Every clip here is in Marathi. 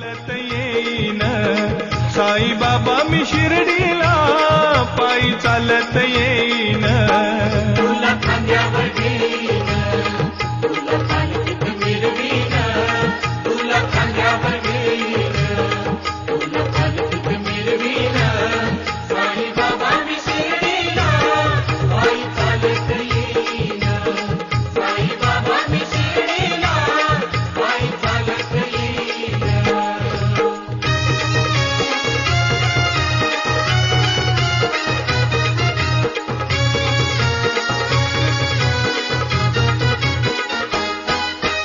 चालत येईन साई बाबा मी शिर्डीला पायी चालत येईन तुला खांद्यावर घेईन तुला पालखीत मिरवीन तुला खांद्यावर घेईन तुला पालखीत मिरवीन साई बाबा मी शिर्डीला पायी चालत येईन साई बाबा मी शिर्डीला पायी चालत येईन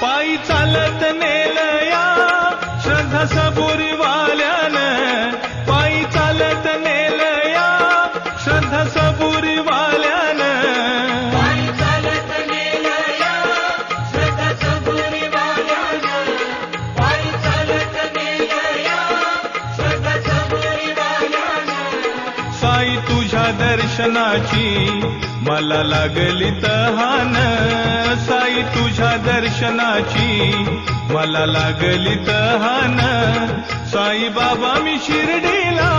पायी चालत नेलया श्रद्धा सबुरी वाल्यानं पायी चालत नेलया श्रद्धा सबुरी वाल्यानं पायी चालत नेलया श्रद्धा सबुरी वाल्यानं पायी चालत नेलया श्रद्धा सबुरी वाल्यानं साई तुझ्या दर्शनाची मला लागली तहान साई तुझ्या दर्शनाची मला लागली तहान साई बाबा मी शिर्डीला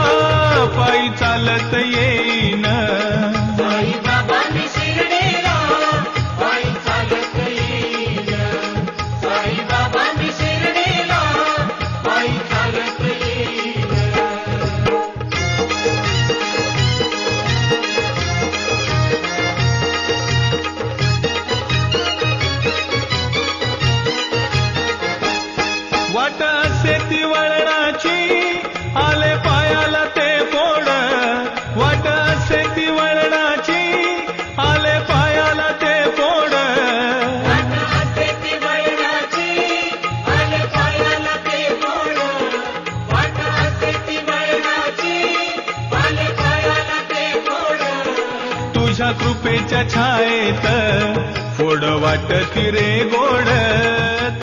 पायी चालत येईन साई बाबा मी शिर्डीला पायी चालत येईन साई बाबा मी शिर्डीला पायी चालत येईन वाट असे ती वळणाची आले पायाला ते फोड वाट असे ती वळणाची आले पायाला ते फोड वाट असे ती वळणाची आले पायाला ते फोड वाट असे ती वळणाची आले पायाला ते फोड तुझ्या कृपेच्या छायेत फोड वाटती रे गोड